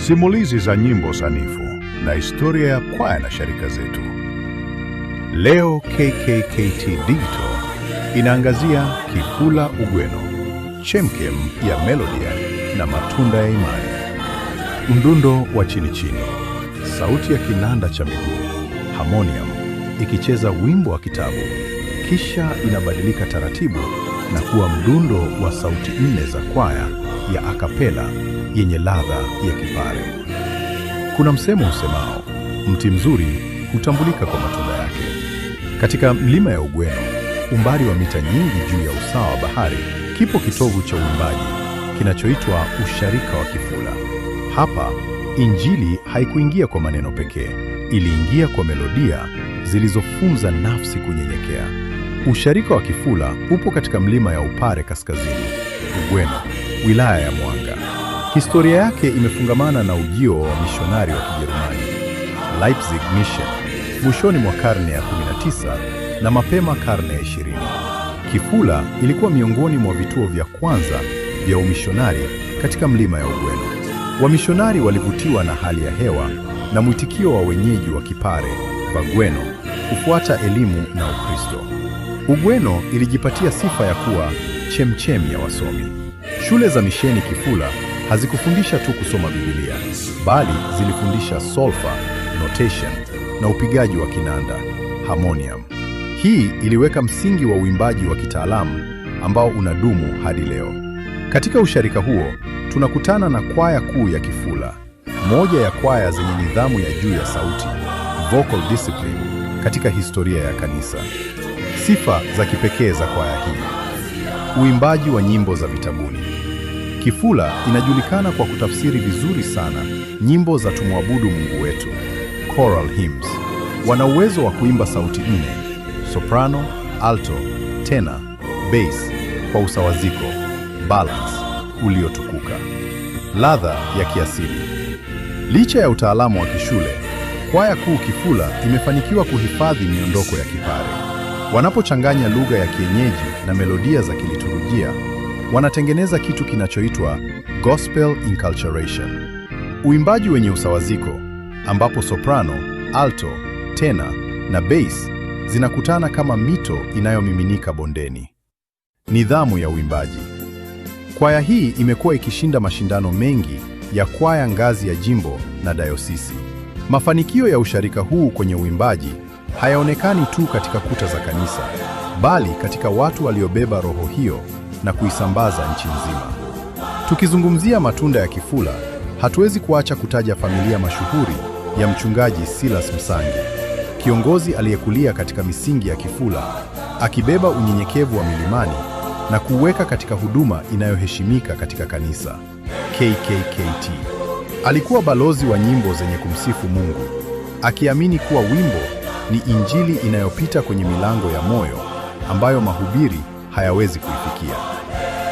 Simulizi za nyimbo sanifu na historia ya kwaya na sharika zetu. Leo KKKT Digital inaangazia Kifula Ugweno, chemchem ya melodia na matunda ya imani. Mdundo wa chini chini, sauti ya kinanda cha miguu, harmonium, ikicheza wimbo wa kitabu, kisha inabadilika taratibu na kuwa mdundo wa sauti nne za kwaya ya akapela yenye ladha ya kipare. Kuna msemo usemao, mti mzuri hutambulika kwa matunda yake. Katika mlima ya Ugweno, umbali wa mita nyingi juu ya usawa wa bahari, kipo kitovu cha uimbaji kinachoitwa usharika wa Kifula. Hapa injili haikuingia kwa maneno pekee, iliingia kwa melodia zilizofunza nafsi kunyenyekea. Usharika wa Kifula upo katika mlima ya Upare kaskazini, Ugweno, wilaya ya Mwanga. Historia yake imefungamana na ujio wa mishonari wa Kijerumani, Leipzig Mission, mwishoni mwa karne ya 19 na mapema karne ya 20. Kifula ilikuwa miongoni mwa vituo vya kwanza vya umishonari katika mlima ya Ugweno. Wamishonari walivutiwa na hali ya hewa na mwitikio wa wenyeji wa Kipare, Bagweno, kufuata elimu na Ukristo. Ugweno ilijipatia sifa ya kuwa chemchem ya wasomi. Shule za misheni Kifula hazikufundisha tu kusoma Biblia, bali zilifundisha solfa, notation na upigaji wa kinanda, harmonium. Hii iliweka msingi wa uimbaji wa kitaalamu ambao unadumu hadi leo. Katika usharika huo, tunakutana na kwaya kuu ya Kifula, moja ya kwaya zenye nidhamu ya juu ya sauti, vocal discipline, katika historia ya kanisa. Sifa za kipekee za kwaya hii: uimbaji wa nyimbo za vitabuni. Kifula inajulikana kwa kutafsiri vizuri sana nyimbo za tumwabudu Mungu wetu, choral hymns. Wana uwezo wa kuimba sauti nne: soprano, alto, tenor, bass, kwa usawaziko, balance uliotukuka. Ladha ya kiasili. Licha ya utaalamu wa kishule, kwaya kuu Kifula imefanikiwa kuhifadhi miondoko ya Kipare. Wanapochanganya lugha ya kienyeji na melodia za kiliturujia, wanatengeneza kitu kinachoitwa gospel inculturation. Uimbaji wenye usawaziko, ambapo soprano, alto, tenor na bass zinakutana kama mito inayomiminika bondeni. Nidhamu ya uimbaji. Kwaya hii imekuwa ikishinda mashindano mengi ya kwaya ngazi ya jimbo na dayosisi. Mafanikio ya usharika huu kwenye uimbaji hayaonekani tu katika kuta za kanisa, bali katika watu waliobeba roho hiyo na kuisambaza nchi nzima. Tukizungumzia matunda ya Kifula, hatuwezi kuacha kutaja familia mashuhuri ya mchungaji Silas Msangi, kiongozi aliyekulia katika misingi ya Kifula, akibeba unyenyekevu wa milimani na kuweka katika huduma inayoheshimika katika kanisa. KKKT alikuwa balozi wa nyimbo zenye kumsifu Mungu, akiamini kuwa wimbo ni injili inayopita kwenye milango ya moyo ambayo mahubiri hayawezi kuifikia.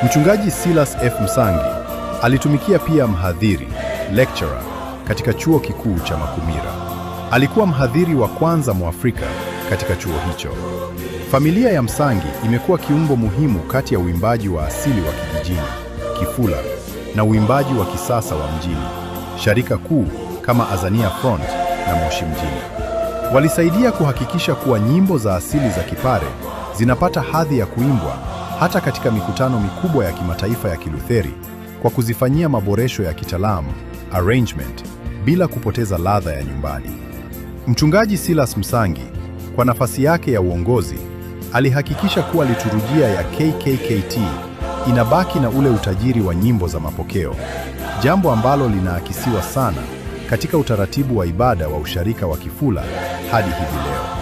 Mchungaji Silas F. Msangi alitumikia pia mhadhiri, lecturer, katika chuo kikuu cha Makumira. Alikuwa mhadhiri wa kwanza Mwafrika katika chuo hicho. Familia ya Msangi imekuwa kiungo muhimu kati ya uimbaji wa asili wa kijijini, Kifula, na uimbaji wa kisasa wa mjini, sharika kuu kama Azania Front na Moshi Mjini. Walisaidia kuhakikisha kuwa nyimbo za asili za Kipare zinapata hadhi ya kuimbwa hata katika mikutano mikubwa ya kimataifa ya Kilutheri, kwa kuzifanyia maboresho ya kitaalamu, arrangement, bila kupoteza ladha ya nyumbani. Mchungaji Silas Msangi, kwa nafasi yake ya uongozi, alihakikisha kuwa liturujia ya KKKT inabaki na ule utajiri wa nyimbo za mapokeo, jambo ambalo linaakisiwa sana katika utaratibu wa ibada wa usharika wa Kifula hadi hivi leo.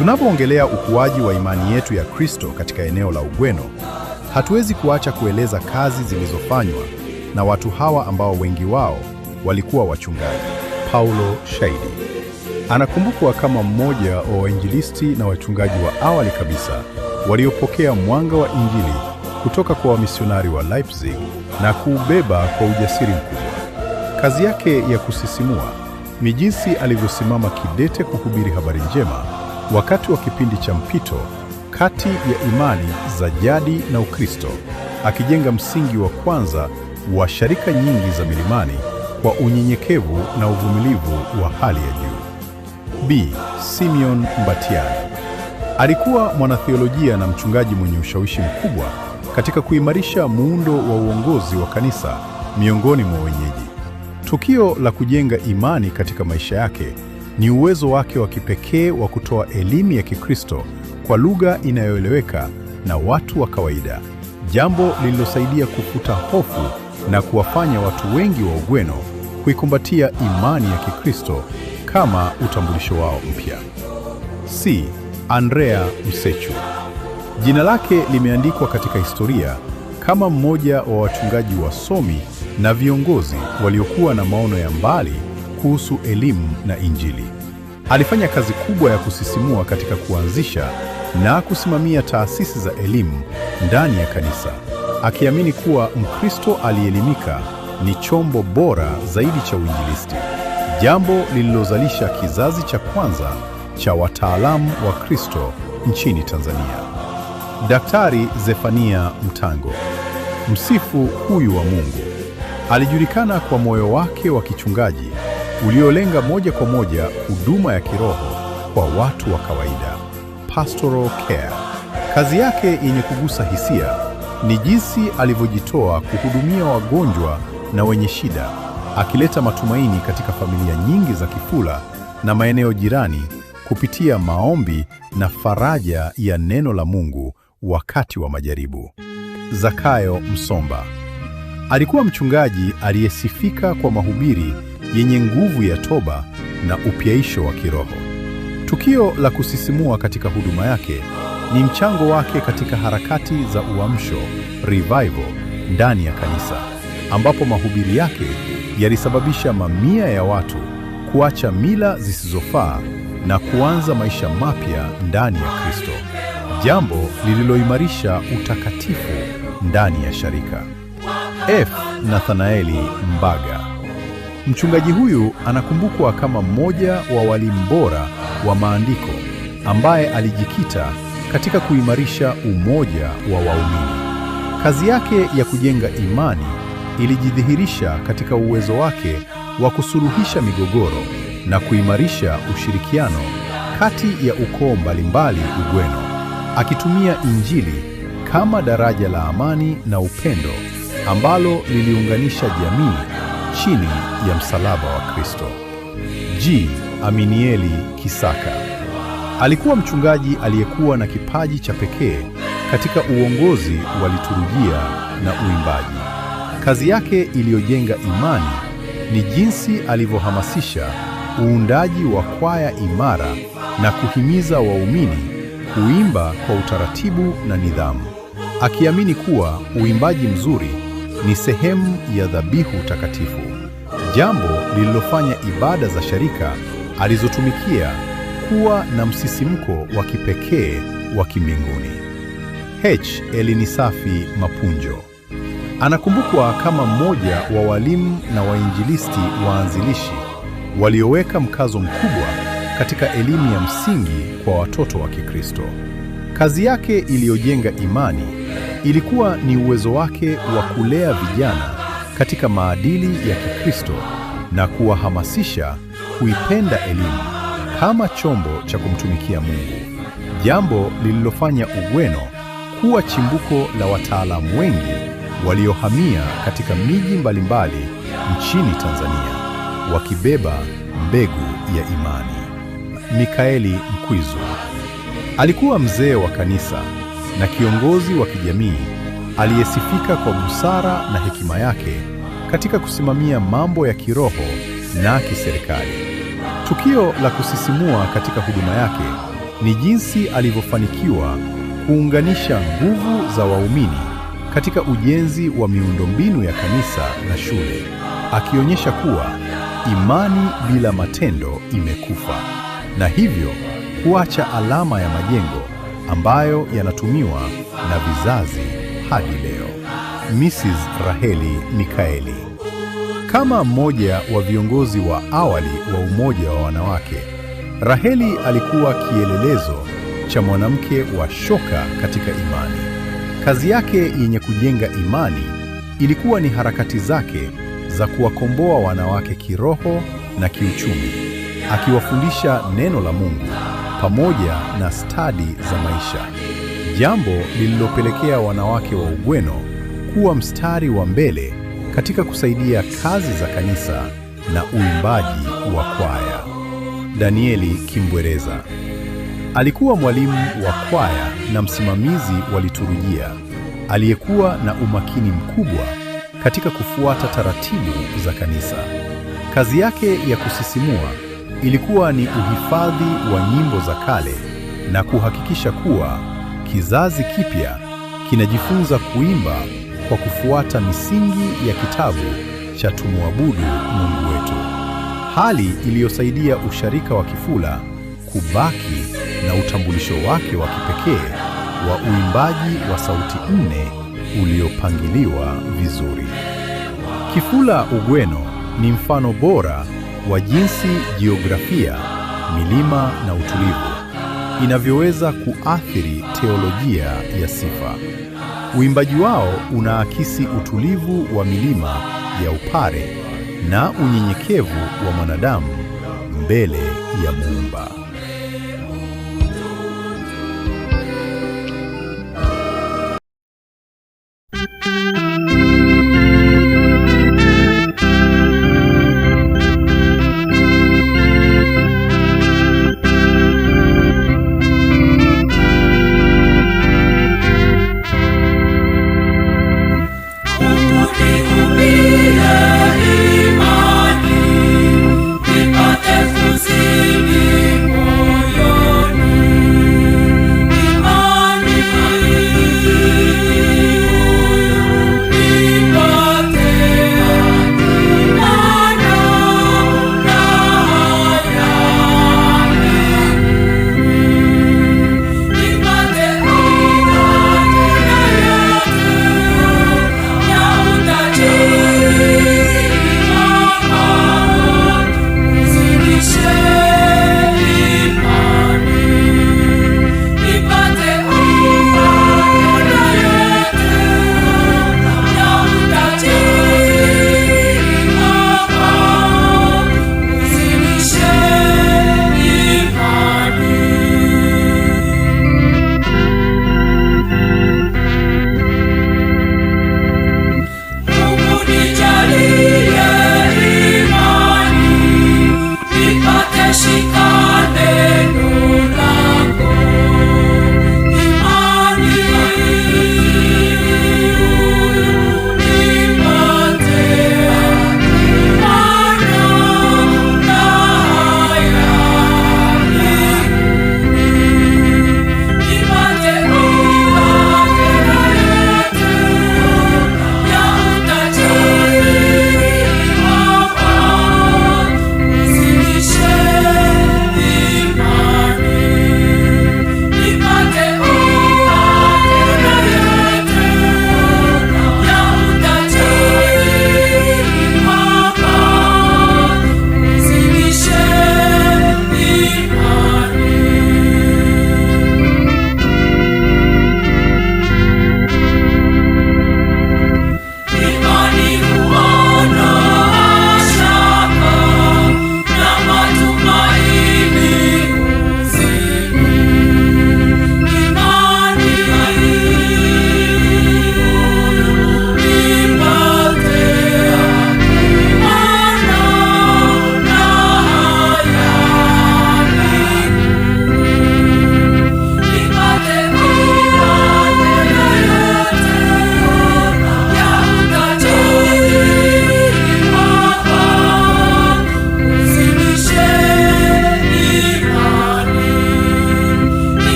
Tunapoongelea ukuaji wa imani yetu ya Kristo katika eneo la Ugweno, hatuwezi kuacha kueleza kazi zilizofanywa na watu hawa ambao wengi wao walikuwa wachungaji. Paulo Shaidi anakumbukwa kama mmoja wa wainjilisti na wachungaji wa awali kabisa waliopokea mwanga wa injili kutoka kwa wamisionari wa Leipzig na kuubeba kwa ujasiri mkubwa. Kazi yake ya kusisimua ni jinsi alivyosimama kidete kuhubiri habari njema wakati wa kipindi cha mpito kati ya imani za jadi na Ukristo, akijenga msingi wa kwanza wa sharika nyingi za milimani kwa unyenyekevu na uvumilivu wa hali ya juu. B. Simeon Mbatiany. Alikuwa mwanatheolojia na mchungaji mwenye ushawishi mkubwa katika kuimarisha muundo wa uongozi wa kanisa miongoni mwa wenyeji. Tukio la kujenga imani katika maisha yake ni uwezo wake wa kipekee wa kutoa elimu ya Kikristo kwa lugha inayoeleweka na watu wa kawaida, jambo lililosaidia kufuta hofu na kuwafanya watu wengi wa Ugweno kuikumbatia imani ya Kikristo kama utambulisho wao mpya. C. Andrea Msechu. Jina lake limeandikwa katika historia kama mmoja wa wachungaji wasomi na viongozi waliokuwa na maono ya mbali kuhusu elimu na Injili. Alifanya kazi kubwa ya kusisimua katika kuanzisha na kusimamia taasisi za elimu ndani ya kanisa, akiamini kuwa Mkristo aliyeelimika ni chombo bora zaidi cha uinjilisti, jambo lililozalisha kizazi cha kwanza cha wataalamu wa Kristo nchini Tanzania. Daktari Zefania Mtango. Msifu huyu wa Mungu alijulikana kwa moyo wake wa kichungaji uliolenga moja kwa moja huduma ya kiroho kwa watu wa kawaida, pastoral care. Kazi yake yenye kugusa hisia ni jinsi alivyojitoa kuhudumia wagonjwa na wenye shida, akileta matumaini katika familia nyingi za Kifula na maeneo jirani kupitia maombi na faraja ya neno la Mungu wakati wa majaribu. Zakayo Msomba. Alikuwa mchungaji aliyesifika kwa mahubiri yenye nguvu ya toba na upyaisho wa kiroho. Tukio la kusisimua katika huduma yake ni mchango wake katika harakati za uamsho, revival, ndani ya kanisa, ambapo mahubiri yake yalisababisha mamia ya watu kuacha mila zisizofaa na kuanza maisha mapya ndani ya Kristo, jambo lililoimarisha utakatifu ndani ya sharika. F. Nathanaeli Mbaga. Mchungaji huyu anakumbukwa kama mmoja wa walimu bora wa maandiko ambaye alijikita katika kuimarisha umoja wa waumini. Kazi yake ya kujenga imani ilijidhihirisha katika uwezo wake wa kusuluhisha migogoro na kuimarisha ushirikiano kati ya ukoo mbalimbali Ugweno, akitumia Injili kama daraja la amani na upendo ambalo liliunganisha jamii chini ya msalaba wa Kristo. G. Aminieli Kisaka. Alikuwa mchungaji aliyekuwa na kipaji cha pekee katika uongozi wa liturujia na uimbaji. Kazi yake iliyojenga imani ni jinsi alivyohamasisha uundaji wa kwaya imara na kuhimiza waumini kuimba kwa utaratibu na nidhamu, akiamini kuwa uimbaji mzuri ni sehemu ya dhabihu takatifu, jambo lililofanya ibada za sharika alizotumikia kuwa na msisimko wa kipekee wa kimbinguni. H. Elinisafi Mapunjo. Anakumbukwa kama mmoja wa walimu na wainjilisti waanzilishi walioweka mkazo mkubwa katika elimu ya msingi kwa watoto wa Kikristo. Kazi yake iliyojenga imani ilikuwa ni uwezo wake wa kulea vijana katika maadili ya Kikristo na kuwahamasisha kuipenda elimu kama chombo cha kumtumikia Mungu, jambo lililofanya Ugweno kuwa chimbuko la wataalamu wengi waliohamia katika miji mbalimbali nchini Tanzania, wakibeba mbegu ya imani. Mikaeli Mkwizu. Alikuwa mzee wa kanisa na kiongozi wa kijamii aliyesifika kwa busara na hekima yake katika kusimamia mambo ya kiroho na kiserikali. Tukio la kusisimua katika huduma yake ni jinsi alivyofanikiwa kuunganisha nguvu za waumini katika ujenzi wa miundombinu ya kanisa na shule, akionyesha kuwa imani bila matendo imekufa, na hivyo kuacha alama ya majengo ambayo yanatumiwa na vizazi hadi leo. Mrs. Raheli Mikaeli. Kama mmoja wa viongozi wa awali wa umoja wa wanawake, Raheli alikuwa kielelezo cha mwanamke wa shoka katika imani. Kazi yake yenye kujenga imani ilikuwa ni harakati zake za kuwakomboa wanawake kiroho na kiuchumi, akiwafundisha neno la Mungu pamoja na stadi za maisha, jambo lililopelekea wanawake wa Ugweno kuwa mstari wa mbele katika kusaidia kazi za kanisa na uimbaji wa kwaya. Danieli Kimbwereza alikuwa mwalimu wa kwaya na msimamizi wa liturujia aliyekuwa na umakini mkubwa katika kufuata taratibu za kanisa. Kazi yake ya kusisimua ilikuwa ni uhifadhi wa nyimbo za kale na kuhakikisha kuwa kizazi kipya kinajifunza kuimba kwa kufuata misingi ya kitabu cha Tumwabudu Mungu Wetu, hali iliyosaidia usharika wa Kifula kubaki na utambulisho wake wa kipekee wa uimbaji wa sauti nne uliopangiliwa vizuri. Kifula Ugweno ni mfano bora wa jinsi jiografia, milima na utulivu inavyoweza kuathiri teolojia ya sifa. Uimbaji wao unaakisi utulivu wa milima ya Upare na unyenyekevu wa mwanadamu mbele ya Muumba.